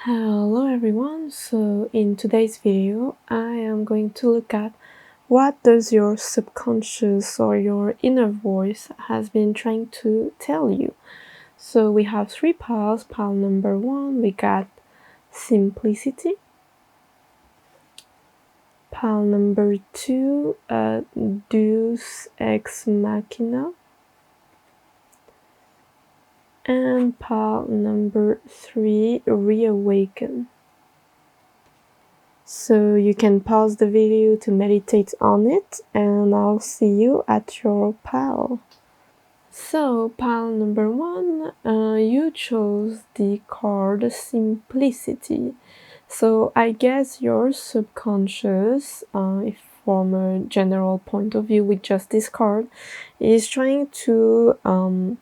Hello everyone, so in today's video I am going to look at what does your subconscious or your inner voice has been trying to tell you. So we have three piles. Pile number one, we got simplicity. Pile number two, deus ex machina. And pile number three, reawaken. So you can pause the video to meditate on it, and I'll see you at your pile. So pile number one, you chose the card simplicity. So I guess your subconscious, if from a general point of view with just this card, is trying to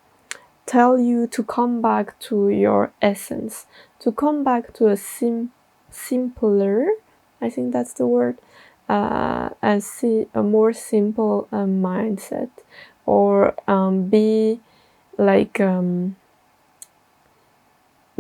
tell you to come back to your essence, to come back to a simpler, I think that's the word, a more simple mindset, or be like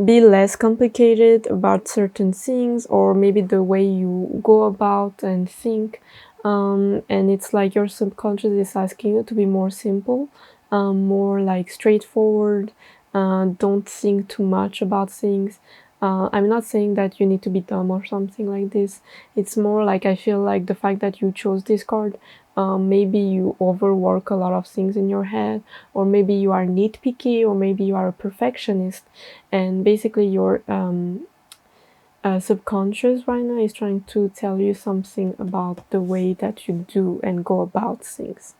be less complicated about certain things, or maybe the way you go about and think. And it's like your subconscious is asking you to be more simple, more like straightforward. Don't think too much about things. I'm not saying that you need to be dumb or something like this. It's more like I feel like the fact that you chose this card, maybe you overwork a lot of things in your head, or maybe you are nitpicky, or maybe you are a perfectionist, and basically your subconscious right now is trying to tell you something about the way that you do and go about things.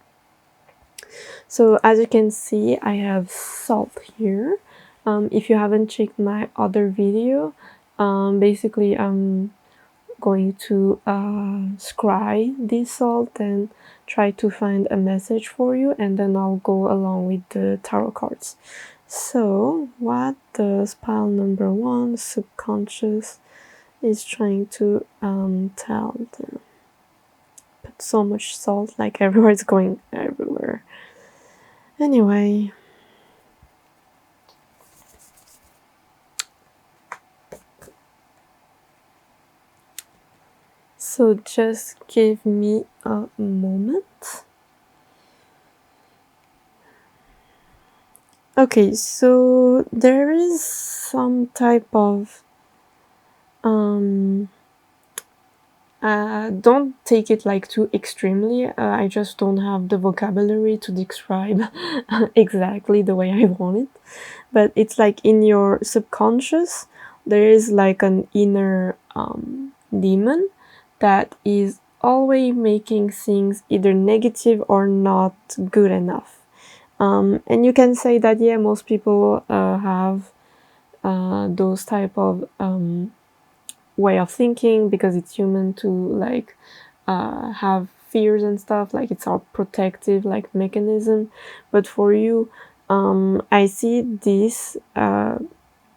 So as you can see, I have salt here. If you haven't checked my other video, basically I'm going to scry this salt and try to find a message for you, and then I'll go along with the tarot cards. So what does pile number one, subconscious, is trying to tell them? Put so much salt, like everywhere, it's going everywhere. Anyway, so just give me a moment. Okay, so there is some type of don't take it like too extremely. I just don't have the vocabulary to describe exactly the way I want it. But it's like in your subconscious, there is like an inner demon that is always making things either negative or not good enough. And you can say that, yeah, most people have those type of way of thinking, because it's human to like have fears and stuff, like it's our protective like mechanism. But for you, I see this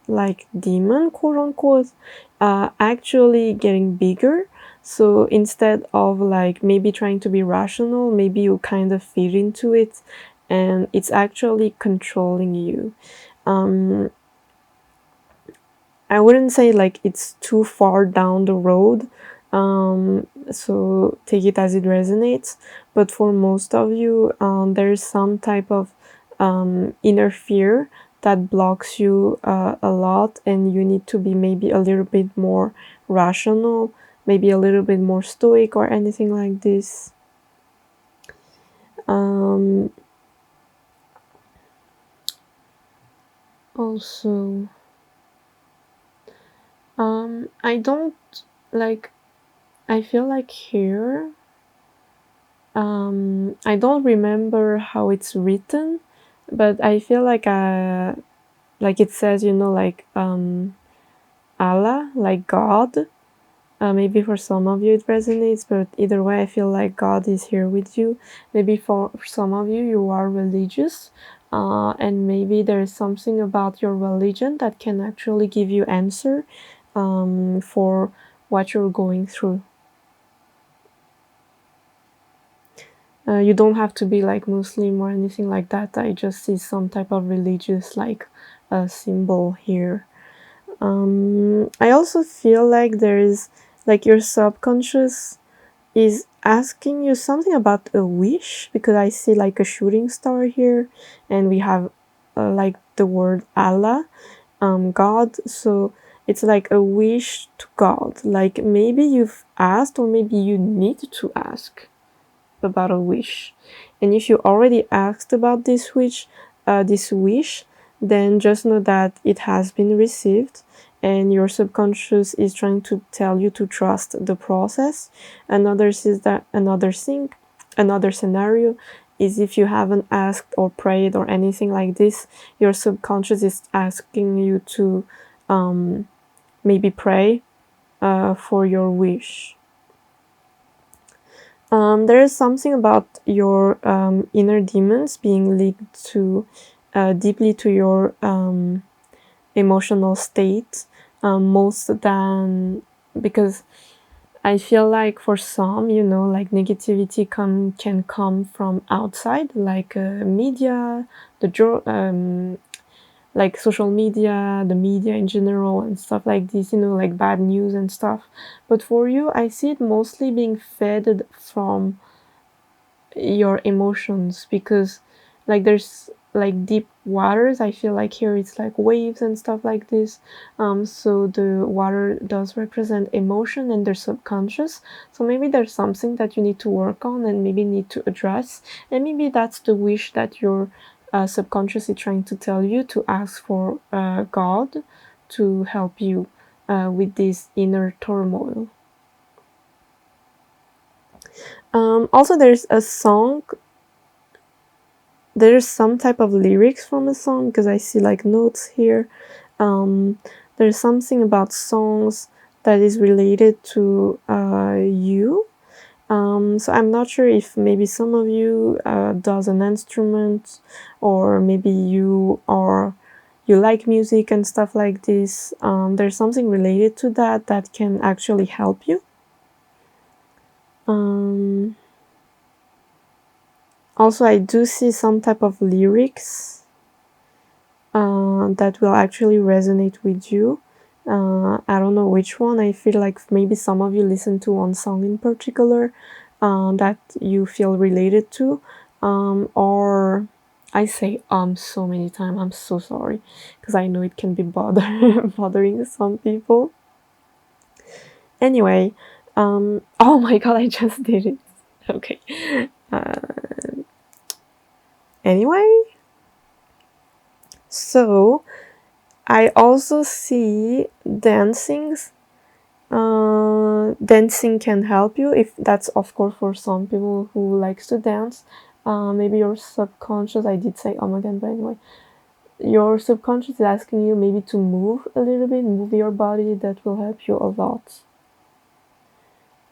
like demon, quote unquote, actually getting bigger. So instead of like maybe trying to be rational, maybe you kind of feed into it, and it's actually controlling you. I wouldn't say like it's too far down the road, so take it as it resonates. But for most of you, there's some type of inner fear that blocks you a lot, and you need to be maybe a little bit more rational, maybe a little bit more stoic, or anything like this. Also, I don't like, I feel like here, I don't remember how it's written, but I feel like it says, you know, like Allah, like God. Maybe for some of you it resonates, but either way, I feel like God is here with you. Maybe for some of you, you are religious, and maybe there is something about your religion that can actually give you answer for what you're going through. You don't have to be like Muslim or anything like that. I just see some type of religious like symbol here. I also feel like there is, like, your subconscious is asking you something about a wish, because I see like a shooting star here, and we have like the word Allah, God. So it's like a wish to God. Like maybe you've asked, or maybe you need to ask about a wish. And if you already asked about this wish, then just know that it has been received, and your subconscious is trying to tell you to trust the process. Another scenario is if you haven't asked or prayed or anything like this, your subconscious is asking you to maybe pray for your wish. There is something about your inner demons being linked to deeply to your emotional state, most than, because I feel like for some, like negativity can come from outside, like media, like social media, the media in general, and stuff like this, like bad news and stuff. But for you, I see it mostly being fed from your emotions, because like there's like deep waters. I feel like here it's like waves and stuff like this. So the water does represent emotion and their subconscious. So maybe there's something that you need to work on and maybe need to address, and maybe that's the wish that your subconscious is trying to tell you to ask for God to help you with this inner turmoil. Also, there's some type of lyrics from a song, because I see like notes here. There's something about songs that is related to you. So I'm not sure if maybe some of you does an instrument, or maybe you like music and stuff like this. There's something related to that can actually help you. Also, I do see some type of lyrics that will actually resonate with you. I don't know which one. I feel like maybe some of you listen to one song in particular that you feel related to. Or I say so many times. I'm so sorry, because I know it can be bothering some people. Anyway, oh my god, I just did it. Okay. Anyway, so I also see dancings. Dancing can help you, if that's of course for some people who likes to dance. Maybe your subconscious, I did say again, but anyway, your subconscious is asking you maybe to move a little bit, move your body. That will help you a lot.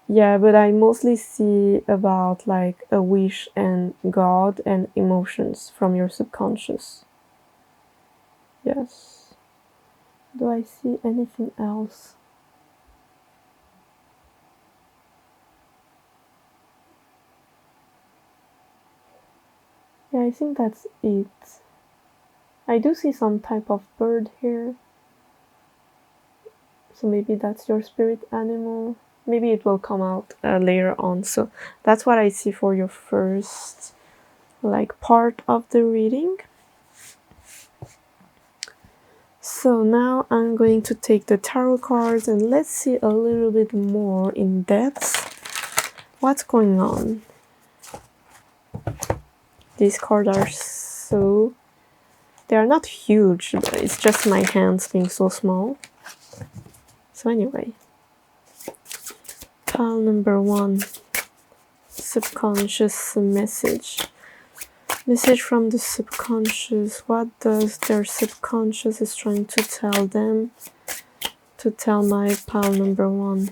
Yeah, but I mostly see about like a wish and God and emotions from your subconscious. Yes. Do I see anything else? Yeah, I think that's it. I do see some type of bird here. So maybe that's your spirit animal. Maybe it will come out later on. So that's what I see for your first like part of the reading. So now I'm going to take the tarot cards and let's see a little bit more in depth what's going on. These cards are they are not huge, but it's just my hands being so small. So anyway, pile number 1, subconscious message. Message from the subconscious. What does their subconscious is trying to tell them? To tell my pile number 1.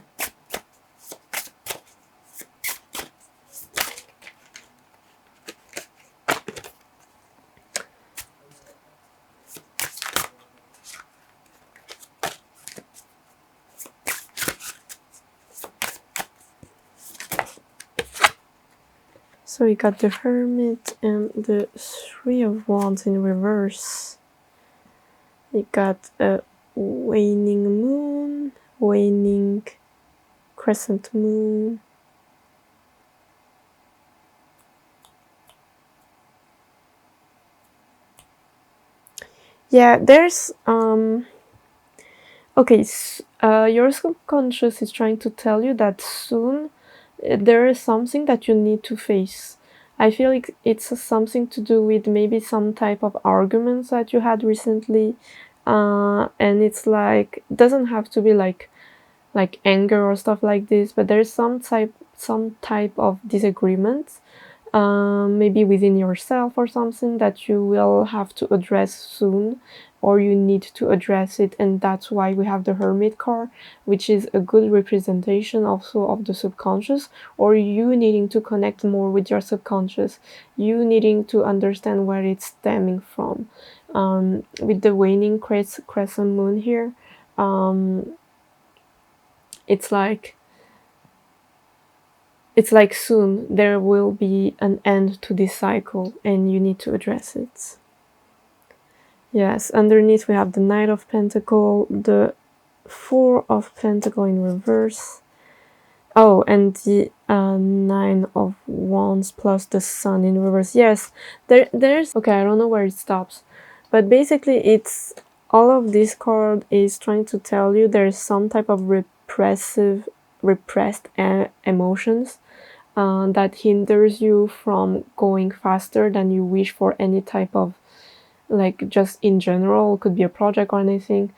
So we got the Hermit and the 3 of Wands in reverse. We got a waning moon, waning crescent moon. Yeah, there's okay, your subconscious is trying to tell you that soon there is something that you need to face. I feel like it's something to do with maybe some type of arguments that you had recently, and it's like doesn't have to be like anger or stuff like this, but there's some type of disagreement, maybe within yourself or something that you will have to address soon, or you need to address it, and that's why we have the Hermit card, which is a good representation also of the subconscious, or you needing to connect more with your subconscious, you needing to understand where it's stemming from. With the waning crescent moon here, it's like soon there will be an end to this cycle and you need to address it. Yes, underneath we have the Knight of Pentacle, the Four of Pentacle in reverse. Oh, and the Nine of Wands plus the Sun in reverse. Yes, there's... Okay, I don't know where it stops. But basically it's... all of this card is trying to tell you there's some type of repressed emotions that hinders you from going faster than you wish for any type of, like, just in general, could be a project or anything.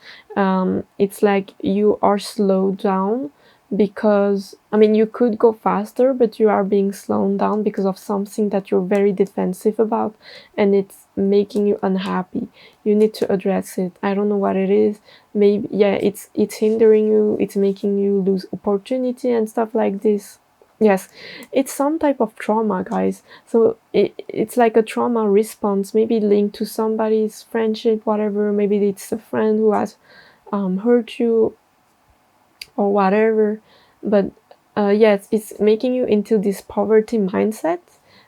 It's like you are slowed down because, I mean, you could go faster, but you are being slowed down because of something that you're very defensive about, and it's making you unhappy. You need to address it. I don't know what it is. Maybe, yeah, it's hindering you, it's making you lose opportunity and stuff like this. Yes, it's some type of trauma, guys. So it's like a trauma response, maybe linked to somebody's friendship, whatever. Maybe it's a friend who has hurt you or whatever. But yes, it's making you into this poverty mindset,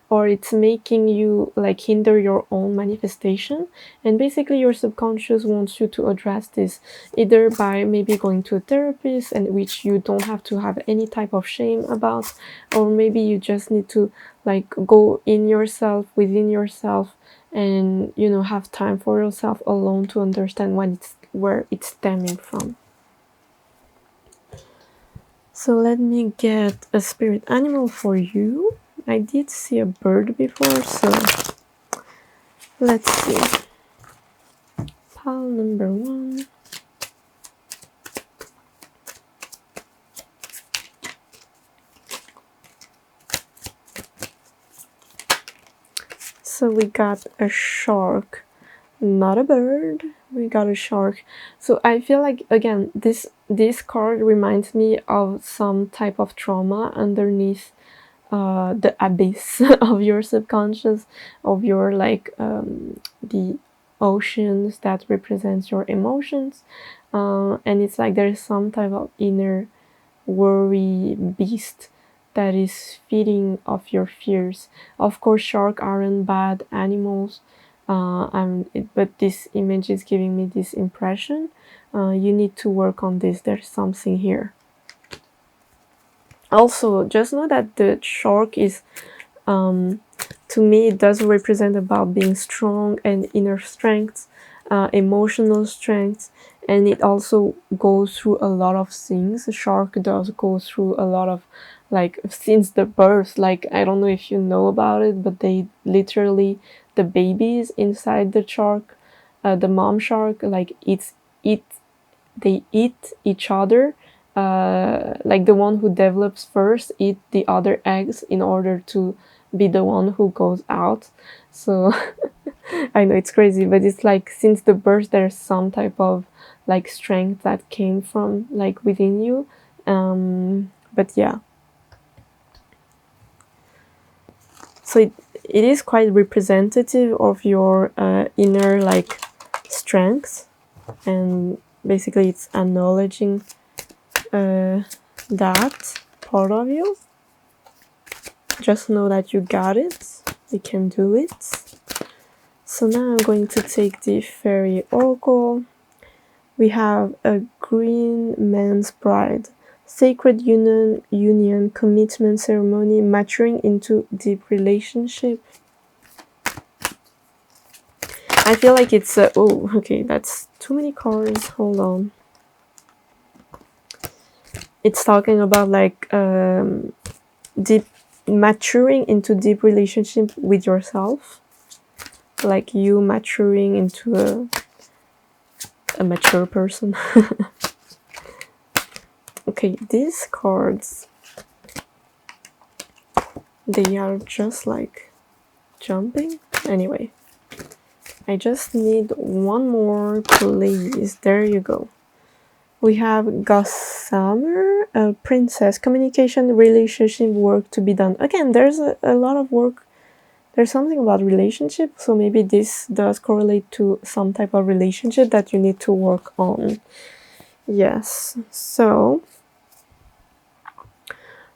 or it's making you like hinder your own manifestation. And basically your subconscious wants you to address this, either by maybe going to a therapist, and which you don't have to have any type of shame about, or maybe you just need to like go in yourself, within yourself, and have time for yourself alone to understand where it's stemming from. So let me get a spirit animal for you. I did see a bird before, so let's see. Pile number 1. So we got a shark, not a bird. We got a shark. So I feel like, again, this card reminds me of some type of trauma underneath the abyss of your subconscious, of your the oceans that represents your emotions, and it's like there's some type of inner worry beast that is feeding off your fears. Of course, sharks aren't bad animals, but this image is giving me this impression. You need to work on this. There's something here. Also, just know that the shark is, to me, it does represent about being strong and inner strength, emotional strength, and it also goes through a lot of things. The shark does go through a lot of, like, since the birth, like, I don't know if you know about it, but they literally, the babies inside the shark, the mom shark, like, they eat each other, like the one who develops first eat the other eggs in order to be the one who goes out. So I know it's crazy, but it's like since the birth there's some type of like strength that came from like within you. But yeah, so it is quite representative of your inner like strengths, and basically it's acknowledging that part of you. Just know that you got it, you can do it. So now I'm going to take the fairy oracle. We have a green man's bride, sacred union, commitment ceremony, maturing into deep relationship. I feel like it's oh, okay, that's too many cards. Hold on. It's talking about like deep maturing into deep relationship with yourself, like you maturing into a mature person. Okay, these cards, they are just like jumping. Anyway, I just need one more, please. There you go. We have Gossamer, Princess, communication, relationship, work to be done. Again, there's a lot of work. There's something about relationship, so maybe this does correlate to some type of relationship that you need to work on. Yes, so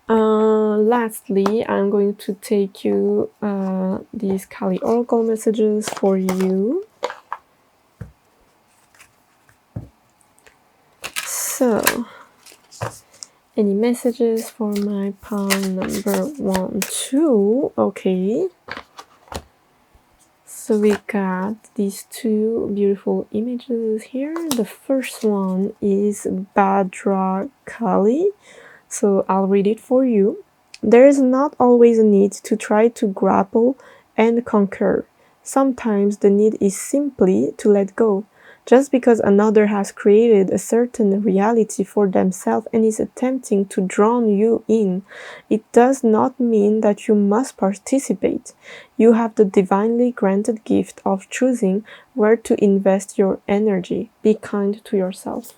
lastly, I'm going to take you these Kali Oracle messages for you. So, any messages for my pile number 1, 2? Okay. So we got these two beautiful images here. The first one is Badra Kali. So I'll read it for you. There is not always a need to try to grapple and conquer. Sometimes the need is simply to let go. Just because another has created a certain reality for themselves and is attempting to draw you in, it does not mean that you must participate. You have the divinely granted gift of choosing where to invest your energy. Be kind to yourself.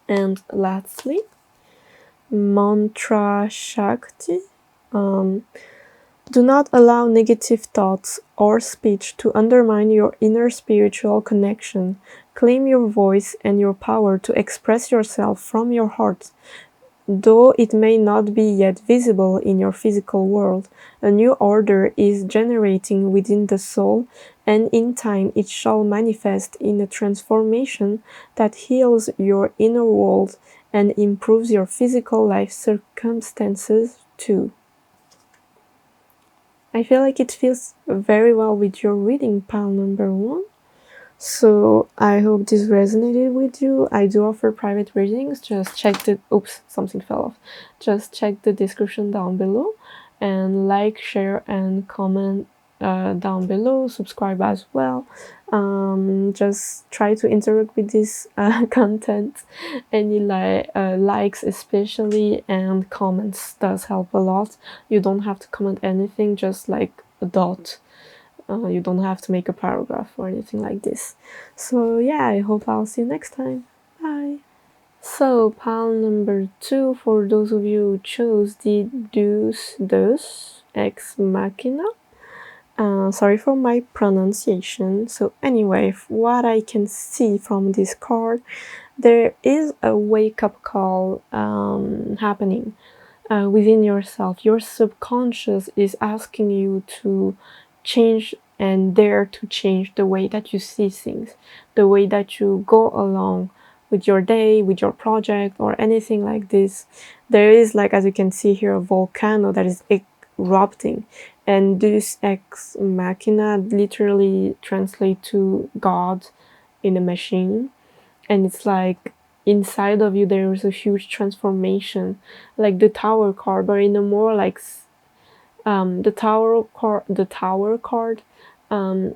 And lastly, Mantra Shakti. Do not allow negative thoughts or speech to undermine your inner spiritual connection. Claim your voice and your power to express yourself from your heart. Though it may not be yet visible in your physical world, a new order is generating within the soul, and in time it shall manifest in a transformation that heals your inner world and improves your physical life circumstances too. I feel like it feels very well with your reading pile number 1. So I hope this resonated with you. I do offer private readings. Just check the something fell off. Just check the description down below, and like, share, and comment down below. Subscribe as well. Just try to interact with this content. Any likes especially, and comments does help a lot. You don't have to comment anything, just like a dot. You don't have to make a paragraph or anything like this. So yeah, I hope I'll see you next time. Bye. So pile number 2, for those of you who chose the Deus Ex Machina. Sorry for my pronunciation. So anyway, what I can see from this card, there is a wake-up call happening within yourself. Your subconscious is asking you to change and dare to change the way that you see things, the way that you go along with your day, with your project, or anything like this. There is, like, as you can see here, a volcano that is erupting, and Deus Ex Machina literally translate to God in a machine, and it's like inside of you there is a huge transformation, like the Tower card, but in a more like the Tower card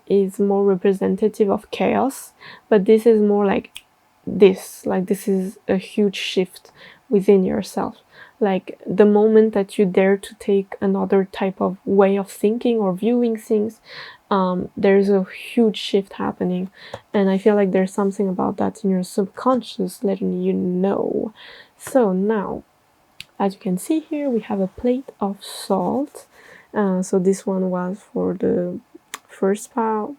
is more representative of chaos, but this is more like this is a huge shift within yourself. Like the moment that you dare to take another type of way of thinking or viewing things, there's a huge shift happening, and I feel like there's something about that in your subconscious letting you know. So now, as you can see here, we have a plate of salt. So this one was for the first pile.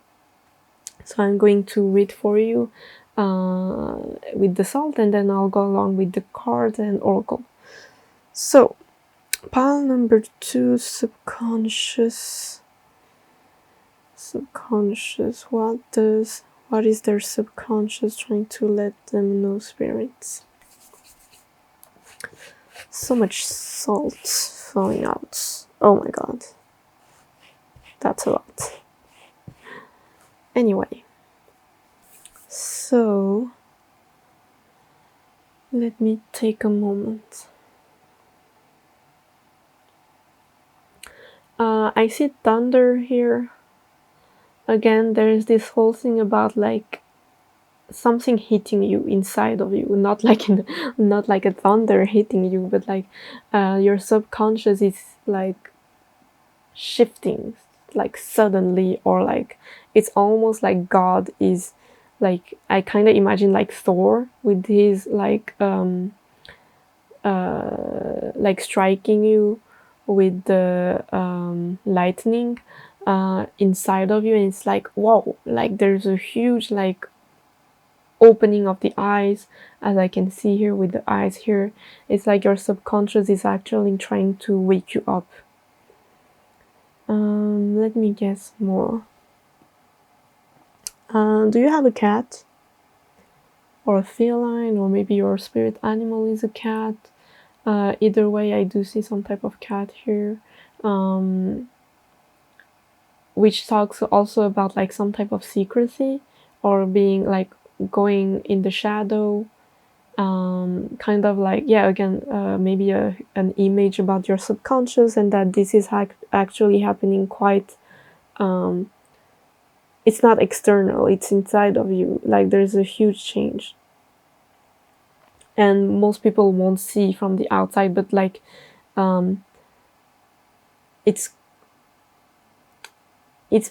So I'm going to read for you with the salt, and then I'll go along with the cards and oracle. So, pile number 2, subconscious. Subconscious. What does What is their subconscious trying to let them know, spirits? So much salt falling out. Oh my god. That's a lot. Anyway. So, let me take a moment. I see thunder here. Again, there's this whole thing about like something hitting you inside of you, not like not like a thunder hitting you, but like your subconscious is like shifting like suddenly, or like it's almost like God is like, I kind of imagine like Thor with his like striking you with the lightning inside of you, and it's like, whoa, like there's a huge like opening of the eyes, as I can see here with the eyes here. It's like your subconscious is actually trying to wake you up. Let me guess more. Do you have a cat? Or a feline, or maybe your spirit animal is a cat? Either way, I do see some type of cat here, which talks also about like some type of secrecy, or being like going in the shadow, kind of like, yeah, again, maybe an image about your subconscious, and that this is actually happening quite, it's not external, it's inside of you, like there's a huge change. And most people won't see from the outside, but like it's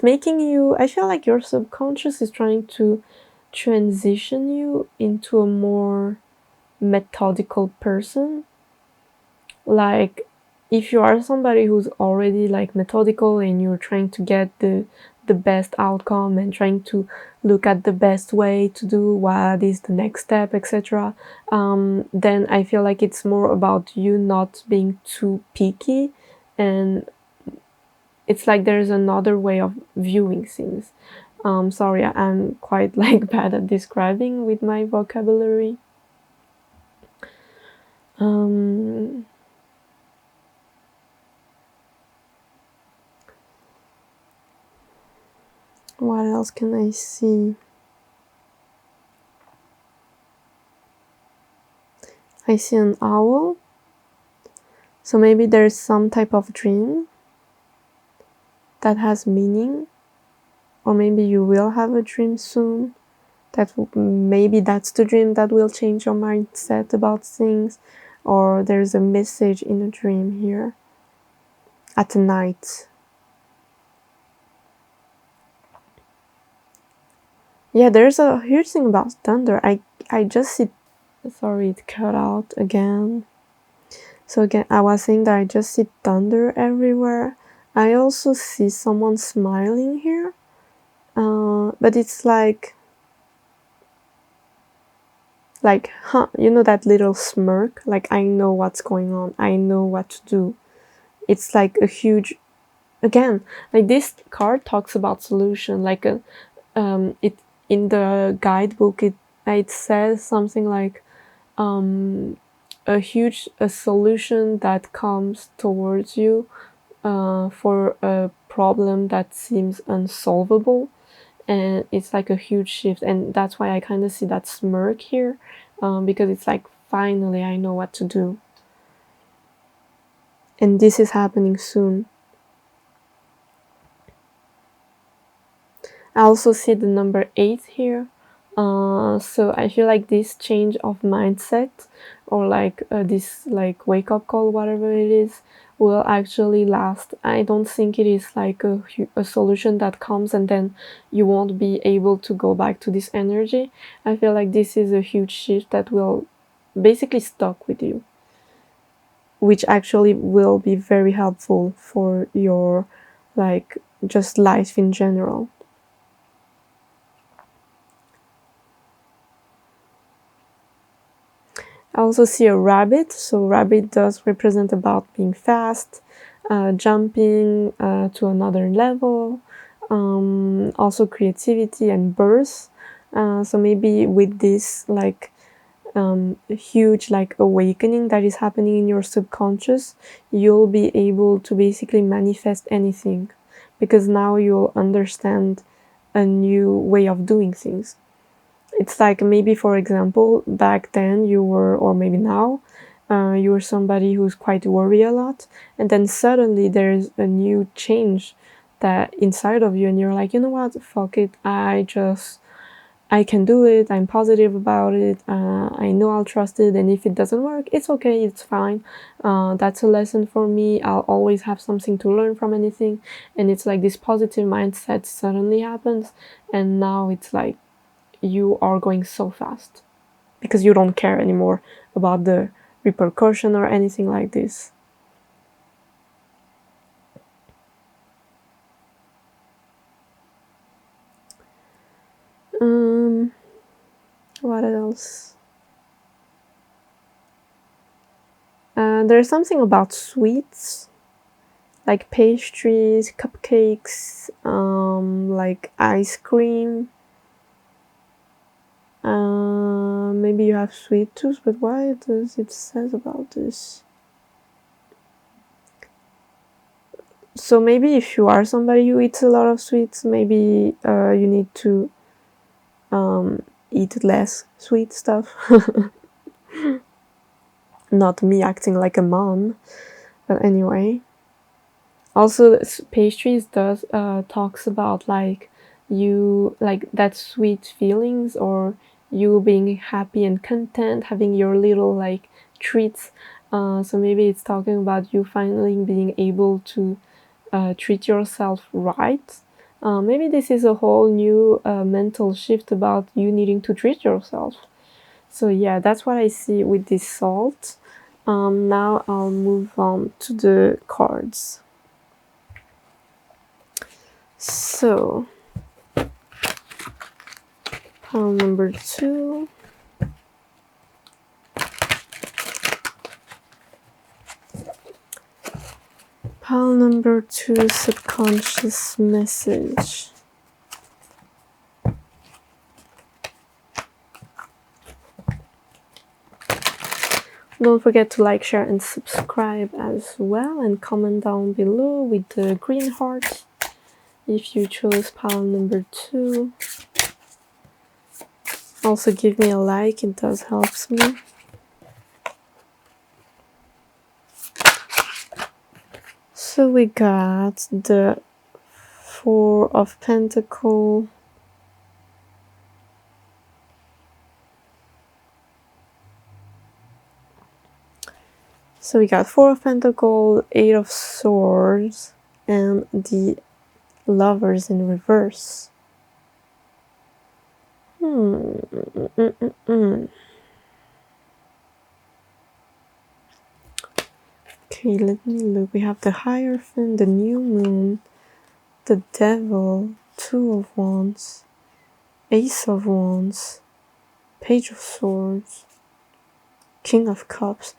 making you, I feel like your subconscious is trying to transition you into a more methodical person. Like if you are somebody who's already like methodical and you're trying to get the best outcome and trying to look at the best way to do what is the next step, etc., then I feel like it's more about you not being too picky, and it's like there's another way of viewing things. Sorry, I'm quite like bad at describing with my vocabulary. What else can I see? I see an owl. So maybe there's some type of dream that has meaning, or maybe you will have a dream soon. Maybe that's the dream that will change your mindset about things, or there's a message in a dream here at night. Yeah, there's a huge thing about thunder. I just see, sorry, it cut out again. So again, I was saying that I just see thunder everywhere. I also see someone smiling here, but it's like, huh, you know that little smirk? Like, I know what's going on. I know what to do. It's like a huge, again, like this card talks about solution. Like it in the guidebook, it says something like a solution that comes towards you for a problem that seems unsolvable, and it's like a huge shift, and that's why I kind of see that smirk here, because it's like, finally I know what to do, and this is happening soon. I also see the number 8 here, so I feel like this change of mindset, or like this like wake up call, whatever it is, will actually last. I don't think it is like a solution that comes and then you won't be able to go back to this energy. I feel like this is a huge shift that will basically stuck with you, which actually will be very helpful for your like just life in general. I also see a rabbit, so rabbit does represent about being fast, jumping to another level, also creativity and birth. So maybe with this like huge like awakening that is happening in your subconscious, you'll be able to basically manifest anything, because now you'll understand a new way of doing things. It's like maybe, for example, back then you were, or maybe now, you were somebody who's quite worried a lot, and then suddenly there's a new change that inside of you, and you're like, you know what, fuck it, I can do it, I'm positive about it, I know I'll trust it, and if it doesn't work, it's okay, it's fine. That's a lesson for me, I'll always have something to learn from anything. And it's like this positive mindset suddenly happens, and now it's like you are going so fast because you don't care anymore about the repercussion or anything like this. What else? There's something about sweets, like pastries, cupcakes, like ice cream. Maybe you have sweet tooth, but why does it says about this? So maybe if you are somebody who eats a lot of sweets, maybe you need to eat less sweet stuff. Not me acting like a mom, but anyway. Also, pastries does talks about like you like that sweet feelings, or you being happy and content, having your little like treats. So maybe it's talking about you finally being able to treat yourself right. Maybe this is a whole new mental shift about you needing to treat yourself. So yeah, that's what I see with this salt. Now I'll move on to the cards. So, pile number 2. Pile number 2, subconscious message. Don't forget to like, share, and subscribe as well, and comment down below with the green heart if you chose pile number 2. Also give me a like, it does helps me. So we got the 4 of Pentacles, so we got 4 of Pentacles, 8 of Swords, and the Lovers in reverse. Okay, let me look. We have the Hierophant, the New Moon, the Devil, 2 of Wands, Ace of Wands, Page of Swords, King of Cups.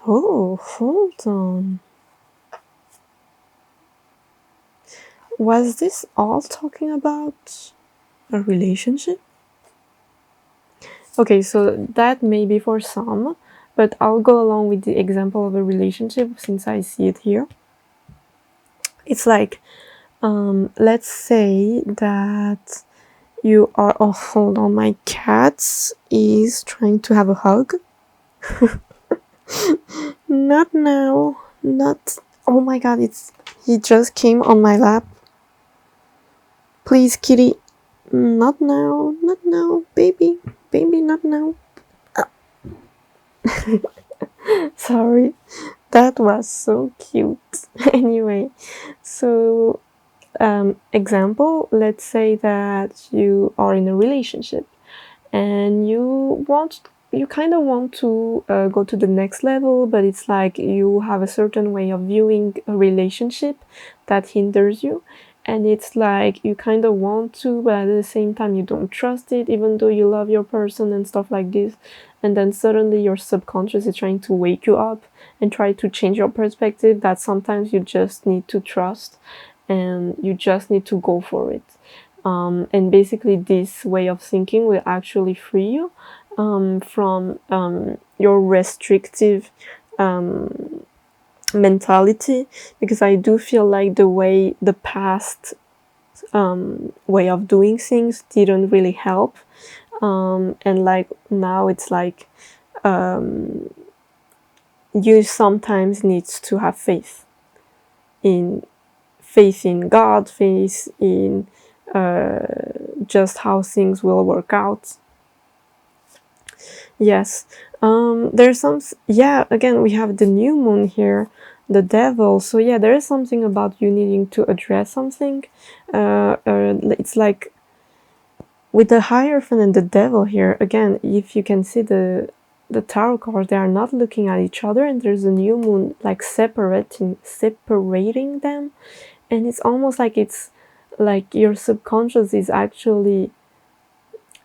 Oh, hold on. Was this all talking about a relationship? Okay, so that may be for some, but I'll go along with the example of a relationship since I see it here. It's like, let's say that you are, oh, hold on, my cat is trying to have a hug. Not now, not, oh my god, he just came on my lap. Please, kitty, not now, baby, not now. Sorry, that was so cute. Anyway, so example, let's say that you are in a relationship and you kind of want to go to the next level, but it's like you have a certain way of viewing a relationship that hinders you, and it's like you kind of want to, but at the same time you don't trust it, even though you love your person and stuff like this. And then suddenly your subconscious is trying to wake you up and try to change your perspective that sometimes you just need to trust and you just need to go for it. And basically this way of thinking will actually free you from your restrictive mentality, because I do feel like the past way of doing things didn't really help, and like now it's like you sometimes need to have faith in God, faith in just how things will work out. Yes. There's some, yeah, again, we have the new moon here, the devil. So yeah, there is something about you needing to address something. It's like with the Hierophant and the devil here, again, if you can see the tarot cards, they are not looking at each other, and there's a new moon like separating them. And it's almost like it's like your subconscious is actually,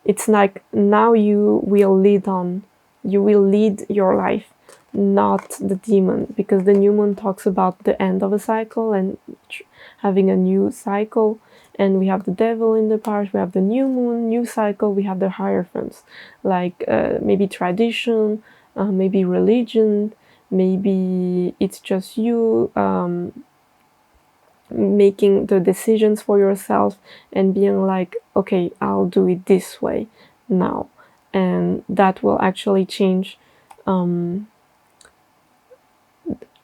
it's like now you will lead your life, not the demon, because the new moon talks about the end of a cycle and having a new cycle. And we have the devil in the past, we have the new moon, new cycle, we have the Hierophants, like maybe tradition, maybe religion, maybe it's just you making the decisions for yourself and being like, okay, I'll do it this way now, and that will actually change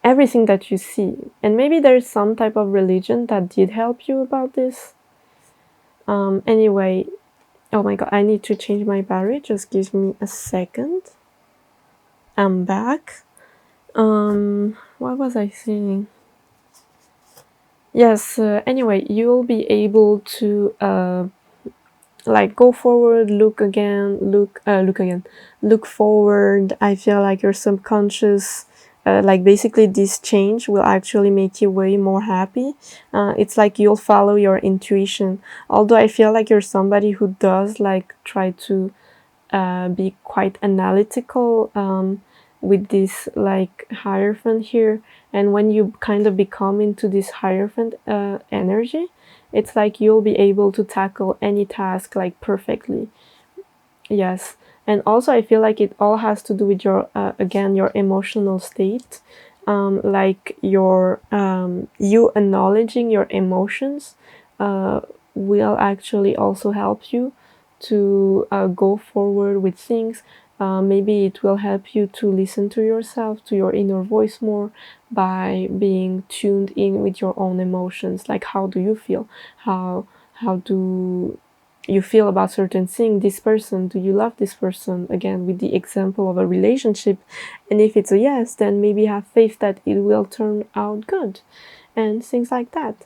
everything that you see. And maybe there's some type of religion that did help you about this. Anyway, oh my god, I need to change my battery, just give me a second. I'm back. What was I saying? Yes, anyway, you'll be able to like go forward, look forward. I feel like your subconscious, like basically this change will actually make you way more happy. It's like you'll follow your intuition. Although I feel like you're somebody who does like try to be quite analytical with this like Hierophant here, and when you kind of become into this Hierophant energy, it's like you'll be able to tackle any task like perfectly. Yes. And also I feel like it all has to do with your again, your emotional state, like your you acknowledging your emotions will actually also help you to go forward with things. Maybe it will help you to listen to yourself, to your inner voice more, by being tuned in with your own emotions. Like, how do you feel? How do you feel about certain thing? This person, do you love this person? Again, with the example of a relationship. And if it's a yes, then maybe have faith that it will turn out good, and things like that.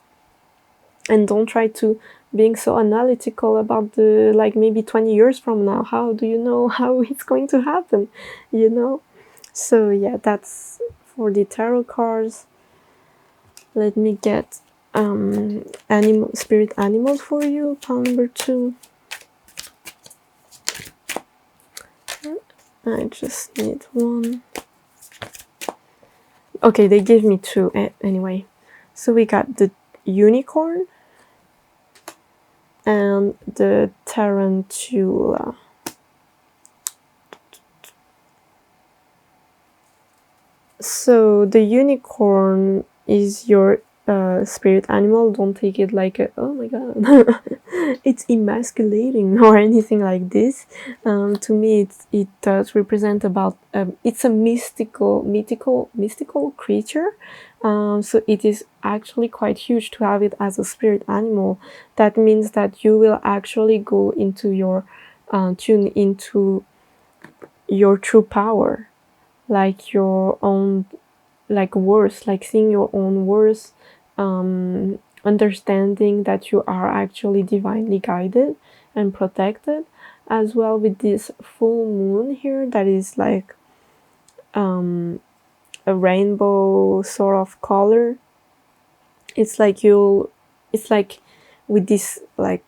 And don't try to being so analytical about the, like, maybe 20 years from now, how do you know how it's going to happen, you know? So yeah, that's for the tarot cards. Let me get spirit animals for you, pile number 2. I just need 1. Okay, they gave me 2 anyway. So we got the unicorn and the tarantula. So the unicorn is your spirit animal. Don't take it like a, oh my god, it's emasculating or anything like this. To me, it does represent about it's a mystical creature. So it is actually quite huge to have it as a spirit animal. That means that you will actually go into your tune into your true power, like your own, like worth, like seeing your own worth, understanding that you are actually divinely guided and protected, as well with this full moon here that is like a rainbow sort of color. It's like it's like with this, like,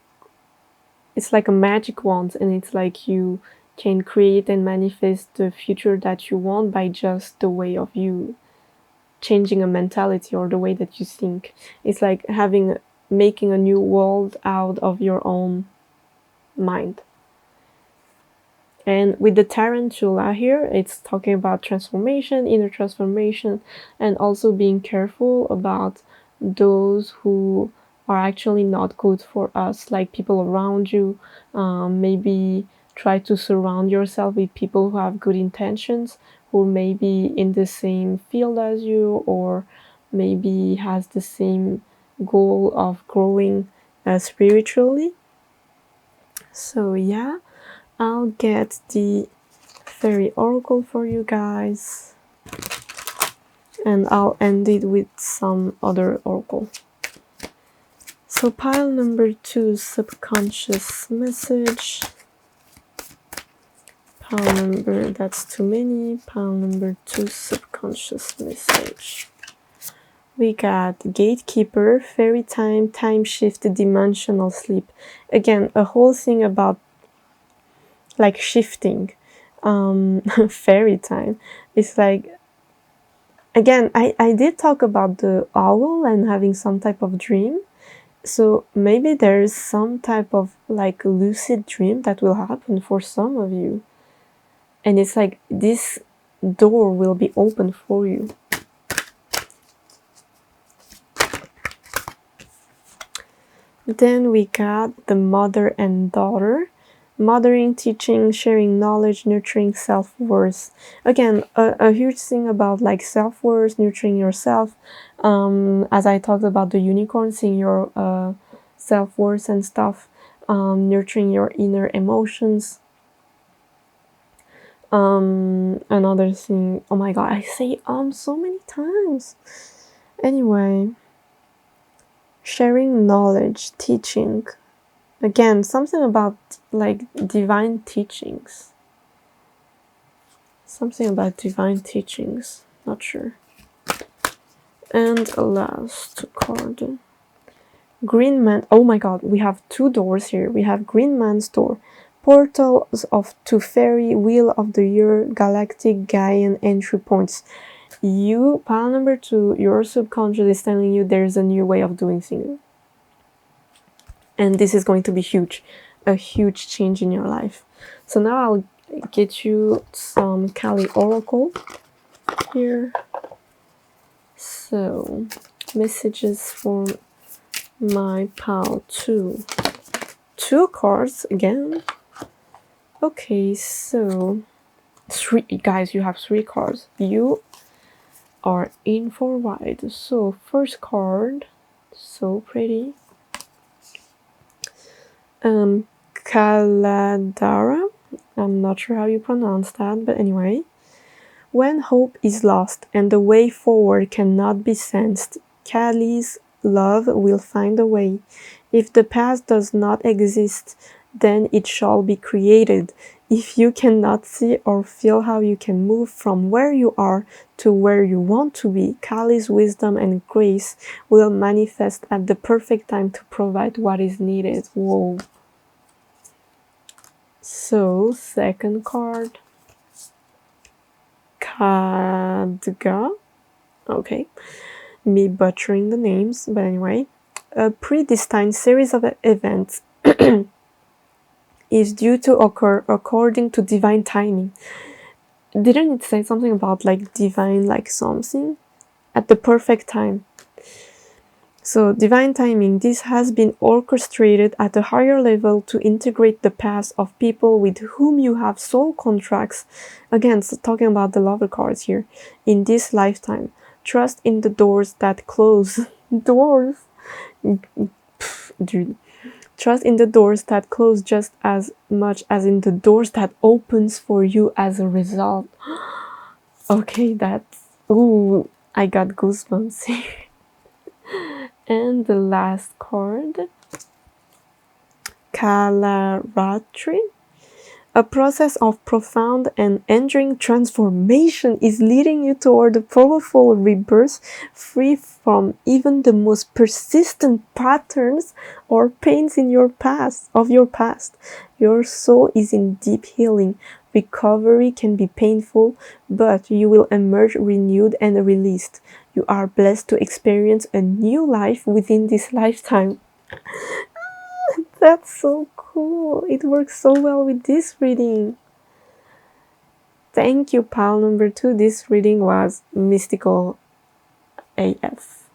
it's like a magic wand, and it's like you can create and manifest the future that you want by just the way of you changing a mentality or the way that you think. It's like having making a new world out of your own mind. And with the tarantula here, it's talking about transformation, inner transformation, and also being careful about those who are actually not good for us, like people around you. Maybe try to surround yourself with people who have good intentions, who may be in the same field as you, or maybe has the same goal of growing spiritually. So yeah, I'll get the fairy oracle for you guys, and I'll end it with some other oracle. So pile number 2, subconscious message. Pile number, that's too many. Pile number 2, subconscious message. We got gatekeeper, fairy time shift, dimensional sleep. Again, a whole thing about like shifting. Fairy time. It's like, again, I did talk about the owl and having some type of dream. So maybe there's some type of like lucid dream that will happen for some of you. And it's like this door will be open for you. Then we got the mother and daughter. Mothering, teaching, sharing knowledge, nurturing self-worth. Again, a huge thing about like self-worth, nurturing yourself. As I talked about the unicorn, seeing your self-worth and stuff. Nurturing your inner emotions. Another thing, oh my god, I say so many times. Anyway, sharing knowledge, teaching. Again, something about like divine teachings. Something about divine teachings. Not sure. And a last card. Green Man. Oh my god, we have 2 doors here. We have Green Man's door. Portals to Fairy, Wheel of the Year, Galactic, Gaian entry points. You, pile number 2, your subconscious is telling you there's a new way of doing things. And this is going to be huge. A huge change in your life. So now I'll get you some Kali Oracle here. So, messages for my pile 2. 2 cards again. Okay, so 3, guys, you have 3 cards. You are in for a ride. So, first card, so pretty. Kaladara. I'm not sure how you pronounce that, but anyway. When hope is lost and the way forward cannot be sensed, Kali's love will find a way. If the past does not exist, then it shall be created. If you cannot see or feel how you can move from where you are to where you want to be, Kali's wisdom and grace will manifest at the perfect time to provide what is needed. Whoa. So, second card. Khadga. Okay. Me butchering the names, but anyway. A predestined series of events is due to occur according to divine timing. Didn't it say something about like divine like something? At the perfect time. So divine timing, this has been orchestrated at a higher level to integrate the past of people with whom you have soul contracts. Again, so talking about the lover cards here. In this lifetime. Trust in the doors that close. Doors? Dude. Trust in the doors that close just as much as in the doors that opens for you as a result. Okay, that's... Ooh, I got goosebumps here. And the last card. Kalaratri. A process of profound and enduring transformation is leading you toward a powerful rebirth, free from even the most persistent patterns or pains in your past. Your soul is in deep healing. Recovery can be painful, but you will emerge renewed and released. You are blessed to experience a new life within this lifetime. That's so cool. It works so well with this reading. Thank you, pile number 2. This reading was mystical AF.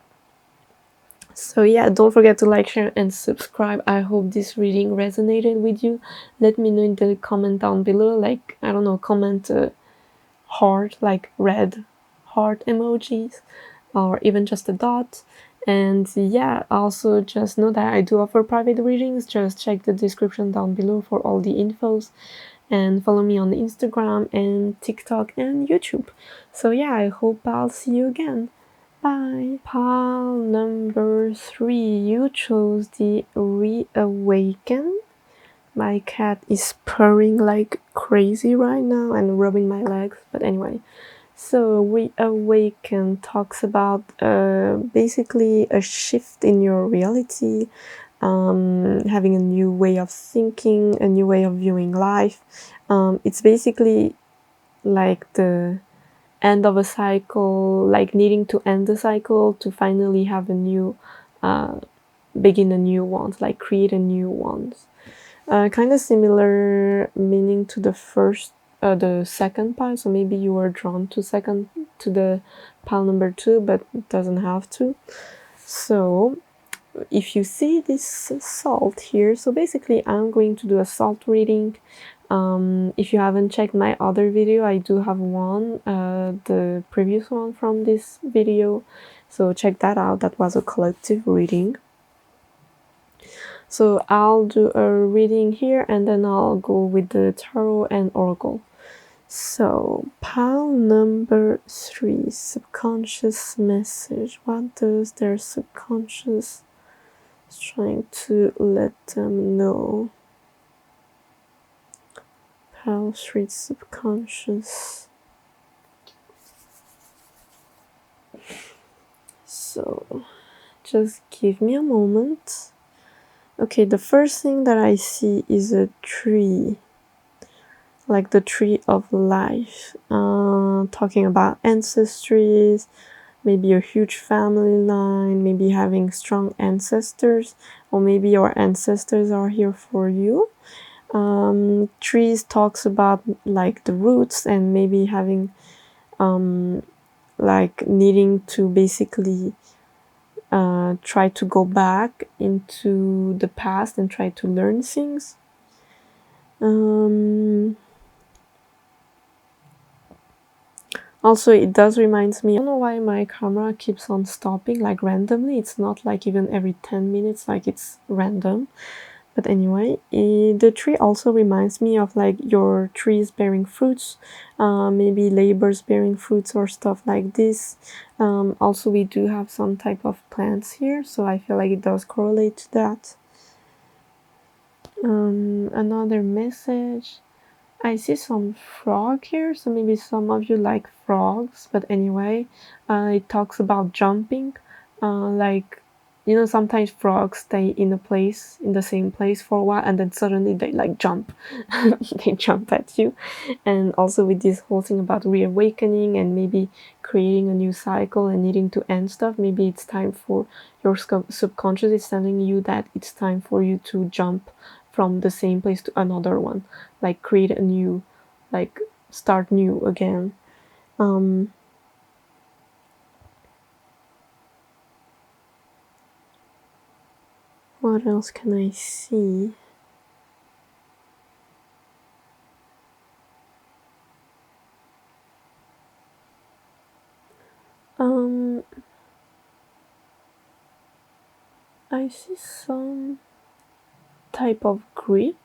So yeah, don't forget to like, share, and subscribe. I hope this reading resonated with you. Let me know in the comment down below. Like, I don't know, comment heart, like red heart emojis, or even just a dot. And yeah, also just know that I do offer private readings. Just check the description down below for all the infos, and follow me on Instagram and TikTok and YouTube. So yeah, I hope I'll see you again. Bye. Pile number 3, you chose the reawaken. My cat is purring like crazy right now and rubbing my legs, but anyway. So reawaken talks about basically a shift in your reality, having a new way of thinking, a new way of viewing life. It's basically like the end of a cycle, like needing to end the cycle to finally have a new, begin a new one, like create a new one. Kind of similar meaning to the second pile. So maybe you were drawn to the pile number 2, but it doesn't have to. So if you see this salt here, so basically I'm going to do a salt reading. If you haven't checked my other video, I do have one, the previous one from this video, so check that out. That was a collective reading. So I'll do a reading here and then I'll go with the tarot and oracle. So pile number 3, subconscious message. What does their subconscious is trying to let them know? Pile 3, subconscious. So just give me a moment. Okay, the first thing that I see is a tree, like the tree of life, talking about ancestries, maybe a huge family line, maybe having strong ancestors, or maybe your ancestors are here for you. Trees talks about like the roots and maybe having like needing to basically try to go back into the past and try to learn things. Also, it does remind me, I don't know why my camera keeps on stopping like randomly. It's not like even every 10 minutes, like it's random. But anyway, the tree also reminds me of like your trees bearing fruits, maybe labors bearing fruits or stuff like this. Also, we do have some type of plants here, so I feel like it does correlate to that. Another message. I see some frog here, so maybe some of you like frogs, but anyway, it talks about jumping, like, you know, sometimes frogs stay in the same place for a while, and then suddenly they like jump, they jump at you. And also with this whole thing about reawakening and maybe creating a new cycle and needing to end stuff, maybe it's time for your subconscious is telling you that it's time for you to jump from the same place to another one, like create a new, like start new again. What else can I see? I see some type of grip,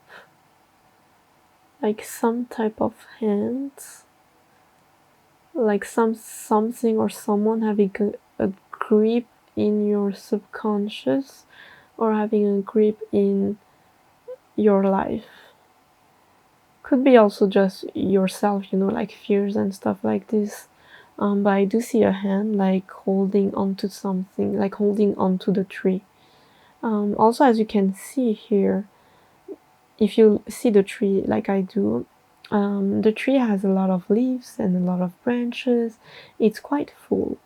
like some type of hands, like something or someone having a grip in your subconscious, or having a grip in your life. Could be also just yourself, you know, like fears and stuff like this. But I do see a hand like holding onto something, like holding onto the tree. Also, as you can see here, if you see the tree like I do, the tree has a lot of leaves and a lot of branches. It's quite full,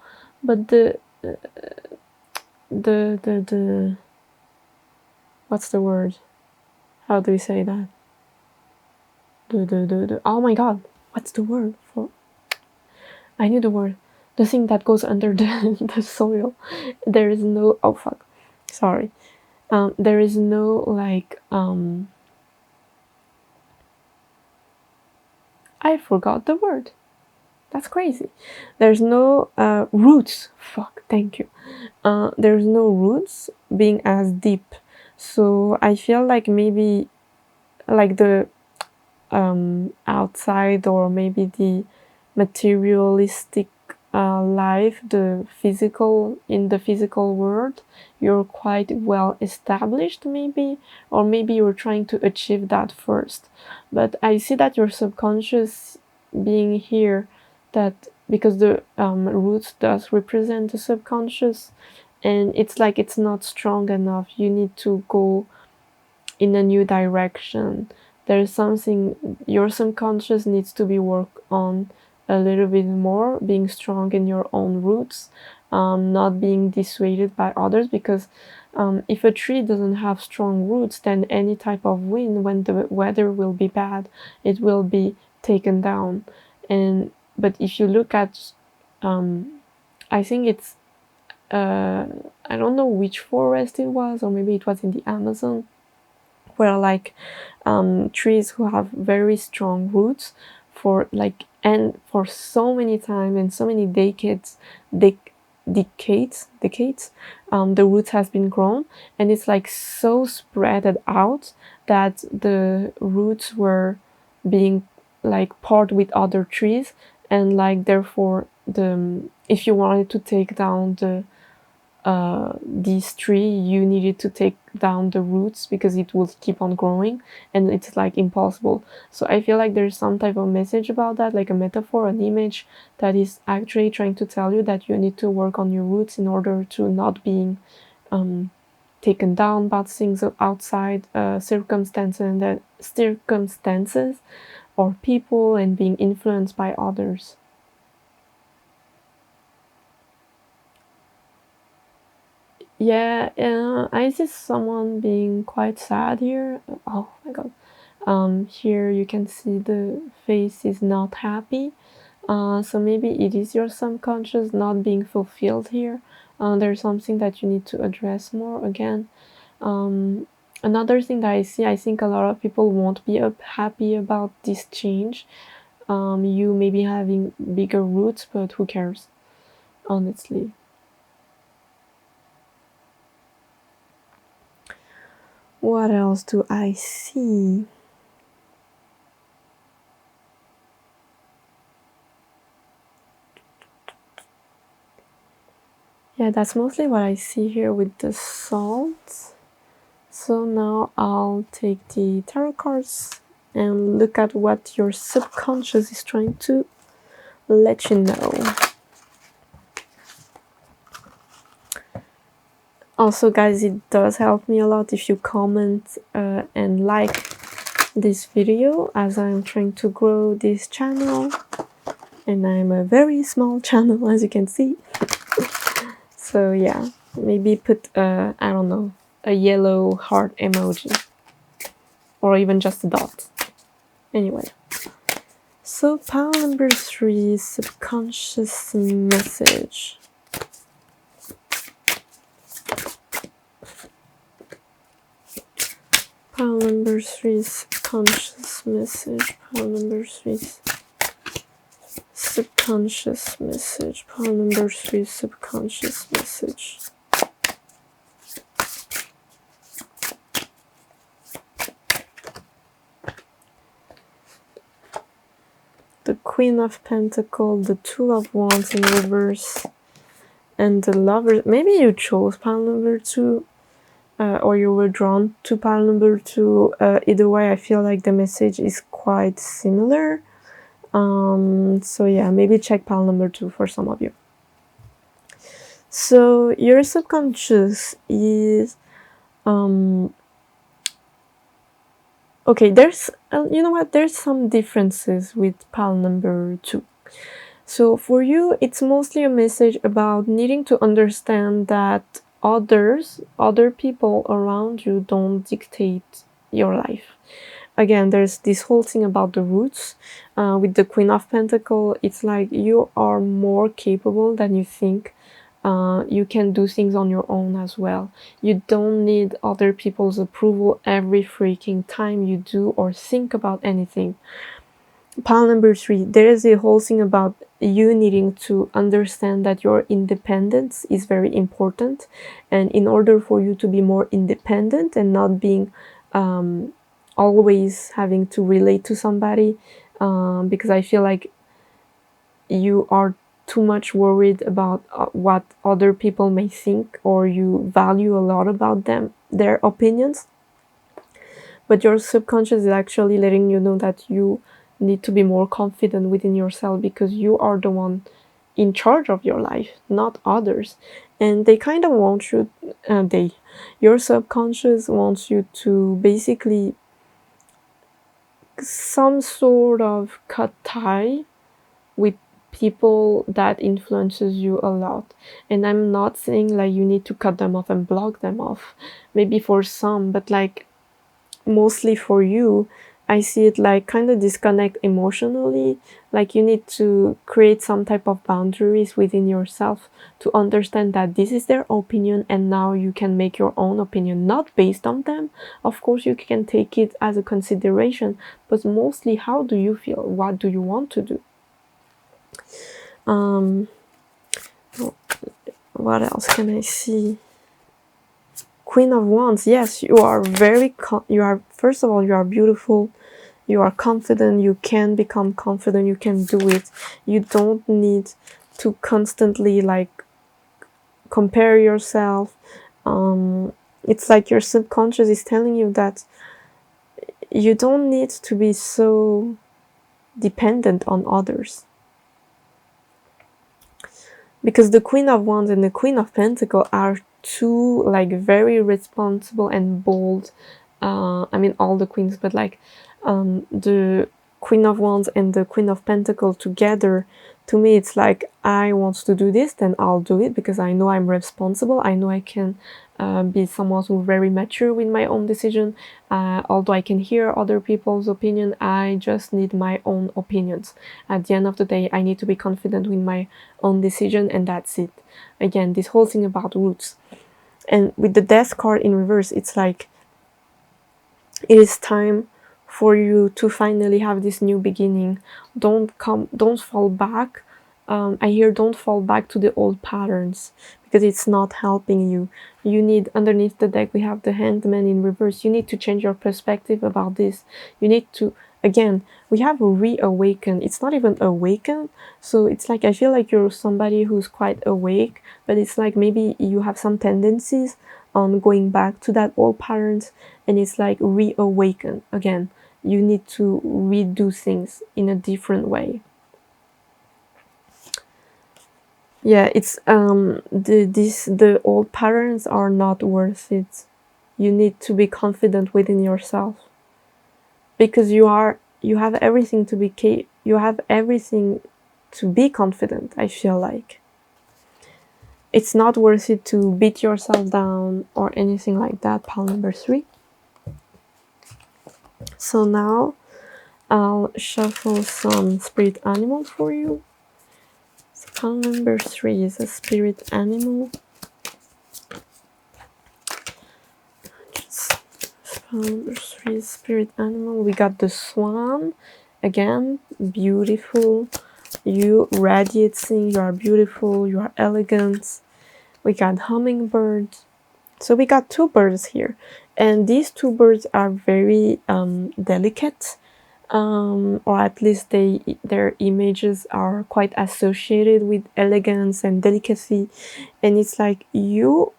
But the what's the word? How do we say that? Oh my god, what's the word for? I knew the word. The thing that goes under the soil. There is no, oh fuck, sorry. There is no like I forgot the word. That's crazy. There's no roots. Fuck, thank you. There's no roots being as deep. So I feel like maybe like the outside, or maybe the materialistic life, the physical, in the physical world, you're quite well established maybe, or maybe you're trying to achieve that first. But I see that your subconscious being here, that because the roots does represent the subconscious, and it's like it's not strong enough, you need to go in a new direction. There's something your subconscious needs to be worked on a little bit more, being strong in your own roots, not being dissuaded by others, because if a tree doesn't have strong roots, then any type of wind, when the weather will be bad, it will be taken down. And but if you look at I think it's I don't know which forest it was, or maybe it was in the Amazon, where like trees who have very strong roots for like, and for so many time and so many decades, the roots has been grown, and it's like so spreaded out that the roots were being like part with other trees, and like therefore the if you wanted to take down this tree, you needed to take down the roots because it will keep on growing, and it's like impossible. So I feel like there's some type of message about that, like a metaphor, an image that is actually trying to tell you that you need to work on your roots in order to not being taken down by things outside circumstances or people, and being influenced by others. Yeah, I see someone being quite sad here. Oh my god. Here you can see the face is not happy. So maybe it is your subconscious not being fulfilled here. There's something that you need to address more again. Another thing that I see, I think a lot of people won't be happy about this change. You may be having bigger roots, but who cares, honestly. What else do I see? Yeah, that's mostly what I see here with the salt. So now I'll take the tarot cards and look at what your subconscious is trying to let you know. Also, guys, it does help me a lot if you comment and like this video, as I'm trying to grow this channel, and I'm a very small channel, as you can see. So yeah, maybe put I don't know, a yellow heart emoji, or even just a dot. Anyway, so pile number 3, subconscious message. Pile number 3, subconscious message. Pile number 3, subconscious message. Pile number 3, subconscious message. The Queen of Pentacles, the Two of Wands in reverse, and the Lover. Maybe you chose pile number 2, or you were drawn to pile number 2. Either way, I feel like the message is quite similar. So yeah, maybe check pile number 2 for some of you. So your subconscious is okay, there's you know what, there's some differences with pile number 2. So for you, it's mostly a message about needing to understand that other people around you don't dictate your life. Again, there's this whole thing about the roots. With the Queen of Pentacles, it's like you are more capable than you think. You can do things on your own as well. You don't need other people's approval every freaking time you do or think about anything. Pile number 3, there is a whole thing about you needing to understand that your independence is very important. And in order for you to be more independent and not being always having to relate to somebody, because I feel like you are too much worried about what other people may think, or you value a lot about their opinions, but your subconscious is actually letting you know that you need to be more confident within yourself, because you are the one in charge of your life, not others. And they kind of want you, your subconscious wants you to basically some sort of cut tie with people that influences you a lot. And I'm not saying like you need to cut them off and block them off, maybe for some, but like mostly for you, I see it like kind of disconnect emotionally. Like you need to create some type of boundaries within yourself to understand that this is their opinion, and now you can make your own opinion, not based on them. Of course, you can take it as a consideration, but mostly, how do you feel? What do you want to do? What else can I see? Queen of Wands. Yes, you are very you are, first of all, you are beautiful, you are confident, you can become confident, you can do it. You don't need to constantly like compare yourself. It's like your subconscious is telling you that you don't need to be so dependent on others. Because the Queen of Wands and the Queen of Pentacles are two like very responsible and bold, I mean all the queens, but like the Queen of Wands and the Queen of Pentacles together, to me it's like, I want to do this, then I'll do it, because I know I'm responsible. I know I can be someone who's very mature with my own decision. Although I can hear other people's opinion, I just need my own opinions. At the end of the day, I need to be confident with my own decision, and that's it. Again, this whole thing about roots. And with the Death card in reverse, it's like it is time for you to finally have this new beginning. Don't fall back. I hear don't fall back to the old patterns, because it's not helping you. You need, underneath the deck we have the Hanged Man in reverse. You need to change your perspective about this. You need to, again, we have reawaken. It's not even awaken. So it's like, I feel like you're somebody who's quite awake, but it's like maybe you have some tendencies on going back to that old patterns, and it's like reawaken again. You need to redo things in a different way. Yeah, it's the old patterns are not worth it. You need to be confident within yourself, because you have everything to be you have everything to be confident. I feel like it's not worth it to beat yourself down or anything like that. Pile number 3. So now I'll shuffle some spirit animal for you. So pile number 3 is a spirit animal. Pile number 3 is spirit animal. We got the swan. Again, beautiful. You radiating, you are beautiful, you are elegant. We got hummingbird. So we got 2 birds here. And these 2 birds are very delicate. Or at least their images are quite associated with elegance and delicacy, and it's like you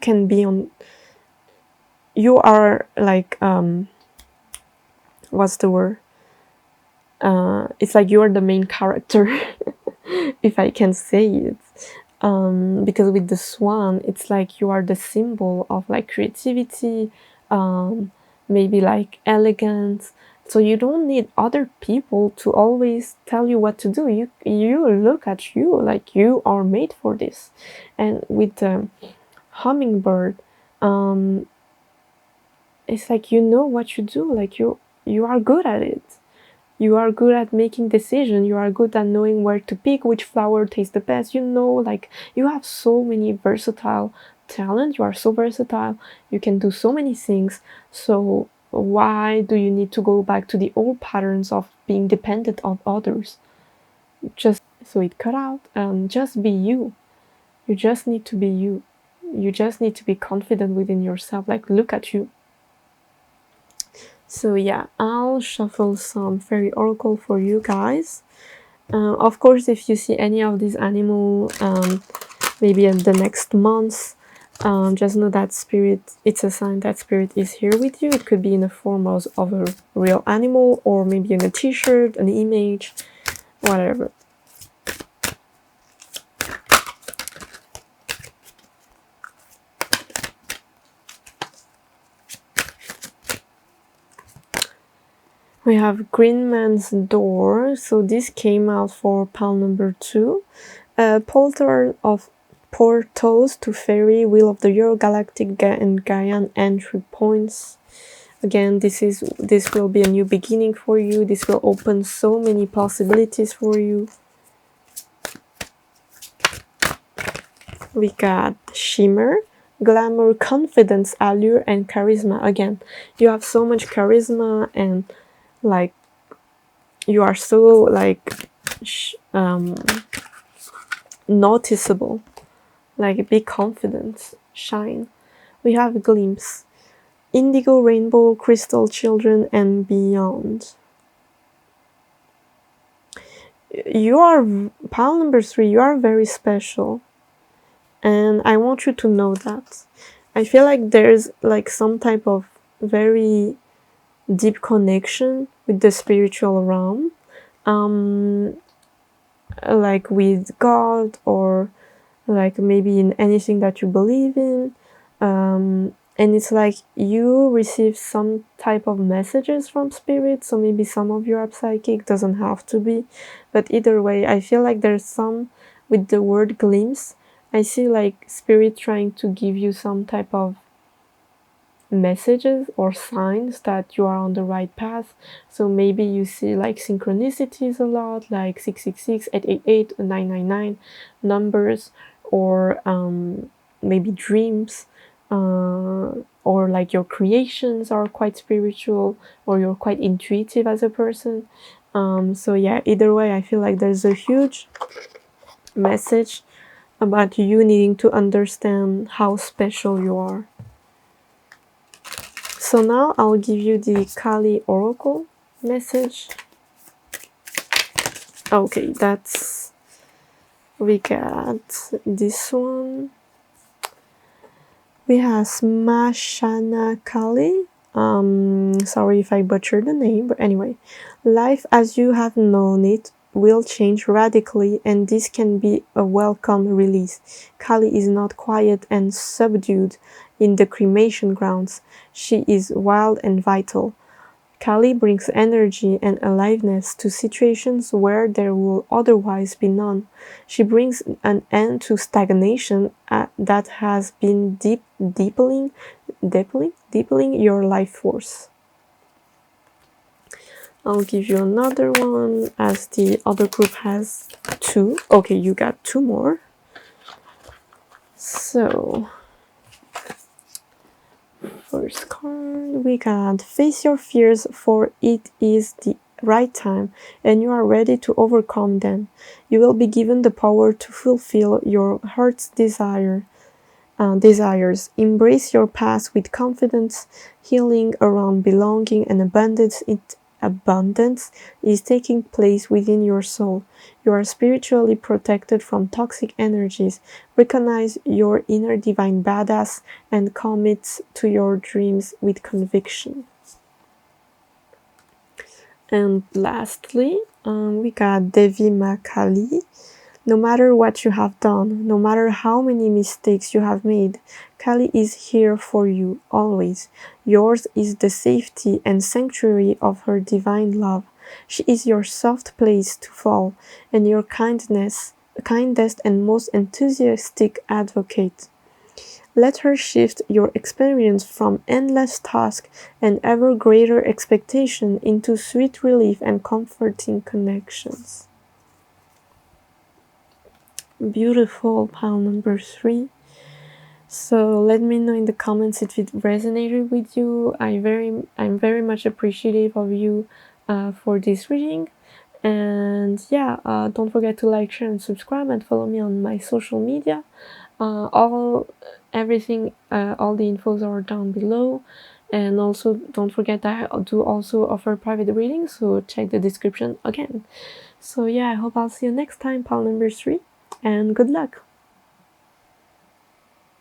can be on, you are like what's the word, it's like you are the main character if I can say it, because with the swan it's like you are the symbol of like creativity, maybe like elegance. So you don't need other people to always tell you what to do. You look at you, like you are made for this. And with the hummingbird, it's like you know what you do, like you are good at it. You are good at making decisions. You are good at knowing where to pick, which flower tastes the best. You know, like you have so many versatile talent. You are so versatile. You can do so many things. So why do you need to go back to the old patterns of being dependent on others? Just so it cut out and just be you. You just need to be you. You just need to be confident within yourself. Like look at you. So yeah, I'll shuffle some fairy oracle for you guys. Of course, if you see any of these animals, maybe in the next month, just know that spirit, it's a sign that spirit is here with you. It could be in the form of a real animal, or maybe in a t-shirt, an image, whatever. We have Green Man's Door. So this came out for pile number 2. Portal of Portals to Fairy, Wheel of the Year, Galactic and Gaian entry points. Again, this will be a new beginning for you. This will open so many possibilities for you. We got Shimmer, Glamour, Confidence, Allure, and Charisma. Again, you have so much charisma and like you are so like noticeable. Like be confident, shine. We have Glimpse, Indigo, Rainbow, Crystal Children, and Beyond. You are pile number 3. You are very special, and I want you to know that. I feel like there's like some type of very deep connection with the spiritual realm, like with God, or like maybe in anything that you believe in, and it's like you receive some type of messages from spirit. So maybe some of you are psychic, doesn't have to be, but either way, I feel like there's some, with the word glimpse, I see like spirit trying to give you some type of messages or signs that you are on the right path. So maybe you see like synchronicities a lot, like 666, 888, 999 numbers, or maybe dreams, or like your creations are quite spiritual, or you're quite intuitive as a person. So yeah, either way, I feel like there's a huge message about you needing to understand how special you are. So now I'll give you the Kali Oracle message. Okay, we got this one. We have Smashana Kali. Sorry if I butchered the name, but anyway. Life as you have known it will change radically, and this can be a welcome release. Kali is not quiet and subdued in the cremation grounds. She is wild and vital. Kali brings energy and aliveness to situations where there will otherwise be none. She brings an end to stagnation that has been deepening your life force. I'll give you another one, as the other group has 2. Okay, you got 2 more. So, first card, we got Face Your Fears, for it is the right time and you are ready to overcome them. You will be given the power to fulfill your heart's desires. Embrace your past with confidence. Healing around belonging and abundance is taking place within your soul. You are spiritually protected from toxic energies. Recognize your inner divine badass and commit to your dreams with conviction. And lastly, we got Devi Makali, No matter what you have done, no matter how many mistakes you have made, Kali is here for you, always. Yours is the safety and sanctuary of her divine love. She is your soft place to fall, and your kindest and most enthusiastic advocate. Let her shift your experience from endless task and ever greater expectation into sweet relief and comforting connections. Beautiful pile number 3. So let me know in the comments if it resonated with you. I'm very much appreciative of you for this reading. And yeah, don't forget to like, share, and subscribe, and follow me on my social media. All the infos are down below. And also don't forget that I do also offer private readings, so check the description again. So yeah, I hope I'll see you next time, pile number 3, and good luck.